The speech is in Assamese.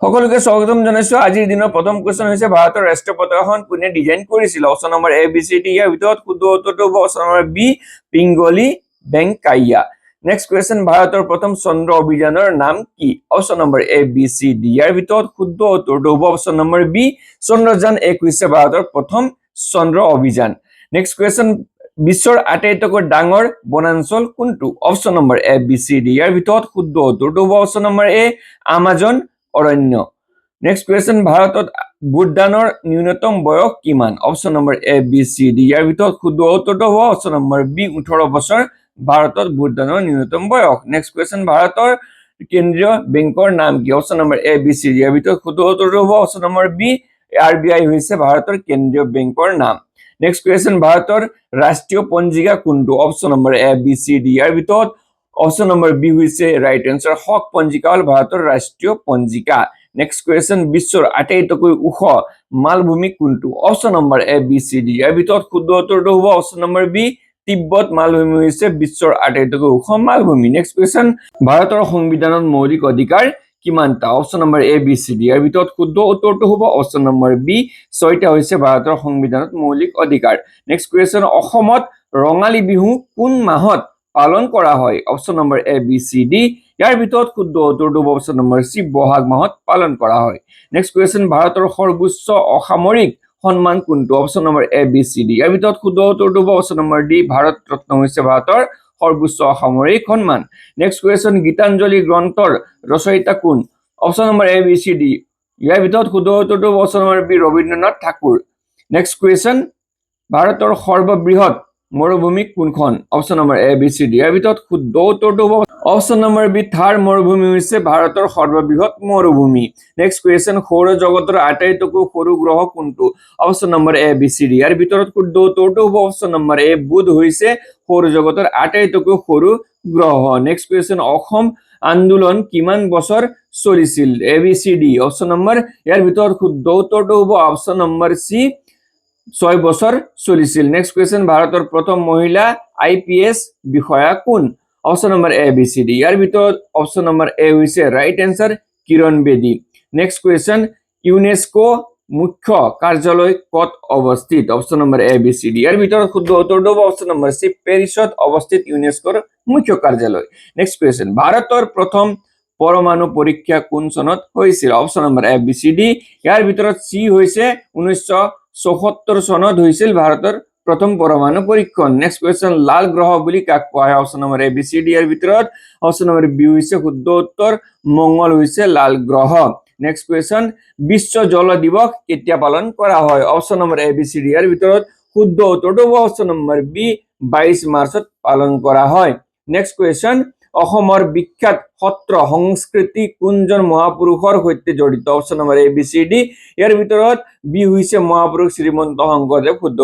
সকলোকে স্বাগতম জনাইছো। আজিৰ দিনৰ প্ৰথম কোৱেশ্চন হৈছে ভাৰতৰ ৰাষ্ট্ৰীয় পতাকাখন কোনে ডিজাইন কৰিছিল? Option number A B C D. ইয়াৰ ভিতৰত শুদ্ধ উত্তৰটো হ'ব option number B, Pingali Venkayya. Next question, ভাৰতৰ প্ৰথম চন্দ্ৰ অভিযানৰ নাম কি? Option number A B C D. ইয়াৰ ভিতৰত শুদ্ধ উত্তৰটো হ'ব অপচন নম্বৰ বি, চন্দ্ৰযান 1 হৈছে ভাৰতৰ প্ৰথম চন্দ্ৰ অভিযান। নেক্সট কুৱেশ্চন, বিশ্বৰ আটাইতকৈ ডাঙৰ বনাঞ্চল কোনটো? Option number A B C D. ইয়াৰ ভিতৰত শুদ্ধ উত্তৰটো হ'ব অপচন নম্বৰ এ, আমাজন অৰণ্য। নেক্সট কুৱেশ্চন, ভাৰতত ভোটদানৰ ন্যূনতম বয়স কিমান? Option number A B C D. ইয়াৰ ভিতৰত শুদ্ধ উত্তৰটো হ'ব অপচন নম্বৰ বি, 18 বছৰ ভাৰতত ভোটদানৰ ন্যূনতম বয়স। নেক্সট কুৱেশ্চন, ভাৰতৰ কেন্দ্ৰীয় বেংকৰ নাম কি? Option number A B C D. ইয়াৰ ভিতৰত শুদ্ধ উত্তৰটো হ'ব অপচন নম্বৰ বি, RBI হৈছে ভাৰতৰ কেন্দ্ৰীয় বেংকৰ নাম। নেক্সট কুৱেশ্চন, ভাৰতৰ ৰাষ্ট্ৰীয় পঞ্জিকা কোনটো? Option number A B C D. ইয়াৰ ভিতৰত অপচন নম্বৰ বি হৈছে ৰাইট এনসাৰ। হক পঞ্জিকা হ'ল ভাৰতৰ ৰাষ্ট্ৰীয় পঞ্জিকা। নেক্সট কুৱেশ্চন, বিশ্বৰ আটাইতকৈ ওখ মালভূমি কোনটো? Option number A B C D. ইয়াৰ ভিতৰত শুদ্ধ উত্তৰটো হ'ব অপচন নম্বৰ বি, তিব্বত মালভূমি হৈছে বিশ্বৰ আটাইতকৈ ওখ মালভূমি। নেক্সট কুৱেশ্চন, ভাৰতৰ সংবিধানত মৌলিক অধিকাৰ কিমানটা? Option number A B C D. ইয়াৰ ভিতৰত শুদ্ধ উত্তৰটো হ'ব অপচন নম্বৰ বি, 6টা হৈছে ভাৰতৰ সংবিধানত মৌলিক অধিকাৰ। নেক্সট কুৱেশ্চন, অসমত ৰঙালী বিহু কোন মাহত পালন কৰা হয়? Option number A B C D. ইয়াৰ ভিতৰত শুদ্ধ উত্তৰটো হ'ব অপচন নম্বৰ চি, বহাগ মাহত পালন কৰা হয়। নেক্সট কুৱেশ্চন, ভাৰতৰ সৰ্বোচ্চ অসামৰিক সন্মান কোনটো? Option number A B C D. ইয়াৰ ভিতৰত শুদ্ধ উত্তৰটো হ'ব option number D, Bharat Ratna হৈছে ভাৰতৰ সৰ্বোচ্চ অসামৰিক সন্মান। নেক্সট কুৱেশ্চন, গীতাঞ্জলি গ্ৰন্থৰ ৰচয়িতা কোন? Option number A B C D. ইয়াৰ ভিতৰত শুদ্ধ উত্তৰটো হ'ব option number B, Rabindranath Thakur. Next question, ভাৰতৰ সৰ্ববৃহৎ মৰুভূমি কোনখন? Option number A B C D. ইয়াৰ ভিতৰত শুদ্ধ উত্তৰটো হ'ব অপচন নম্বৰ বি, থাৰ মৰুভূমি হৈছে ভাৰতৰ সৰ্ববৃহৎ মৰুভূমি। নেক্সট কুৱেশ্চন, সৌৰজগতৰ আটাইতকৈ সৰু গ্ৰহ কোনটো? Option number A B C D. ইয়াৰ ভিতৰত শুদ্ধ উত্তৰটো হ'ব অপচন নম্বৰ এ, বুধ হৈছে সৌৰজগতৰ আটাইতকৈ সৰু গ্ৰহ। নেক্সট কুৱেশ্চন, অসম আন্দোলন কিমান বছৰ চলিছিল? A B C D. Option number, ইয়াৰ ভিতৰত শুদ্ধ উত্তৰটো হ'ব অপচন নম্বৰ চি, 6 বছৰ চলিছিল। নেক্সট কুৱেশ্চন, ভাৰতৰ প্ৰথম মহিলা IPS বিষয়া কোন? Option number A B C D. ইয়াৰ ভিতৰত অপচন নম্বৰ এ হৈছে ৰাইট এনসাৰ, কিৰণ বেদী। নেক্সট কুৱেশ্চন, ইউনেস্কো মুখ্য কাৰ্যালয় ক'ত অৱস্থিত? Option number A B C D. ইয়াৰ ভিতৰত শুদ্ধ উত্তৰটো হ'ব অপচন নম্বৰ চি, পেৰিছত অৱস্থিত ইউনেস্কোৰ মুখ্য কাৰ্যালয়। নেক্সট কুৱেশ্চন, ভাৰতৰ প্ৰথম পৰমাণু পৰীক্ষা কোন চনত হৈছিল? Option number A B C D. ইয়াৰ ভিতৰত চি হৈছে 1974 চনত হৈছিল ভাৰতৰ প্ৰথম পৰমাণু পৰীক্ষণ। নেক্সট কুৱেশ্চন, লাল গ্ৰহ বুলি কাক কোৱা হয়? Option number A B C D. ইয়াৰ ভিতৰত অপচন নম্বৰ বি হৈছে শুদ্ধ উত্তৰ, মংগল হৈছে লাল গ্ৰহ। নেক্সট কুৱেশ্চন, বিশ্ব জল দিৱস কেতিয়া পালন কৰা হয়? Option number A B C D. ইয়াৰ ভিতৰত শুদ্ধ উত্তৰটো হ'ব অপচন নম্বৰ বি, 22 মাৰ্চত পালন কৰা হয়। নেক্সট কুৱেশ্চন, অসমৰ বিখ্যাত সত্ৰ সংস্কৃতি কোনজন মহাপুৰুষৰ সৈতে জড়িত? Option number A B C D. ইয়াৰ ভিতৰত বি হৈছে মহাপুৰুষ শ্ৰীমন্ত শংকৰদেৱ। শুদ্ধ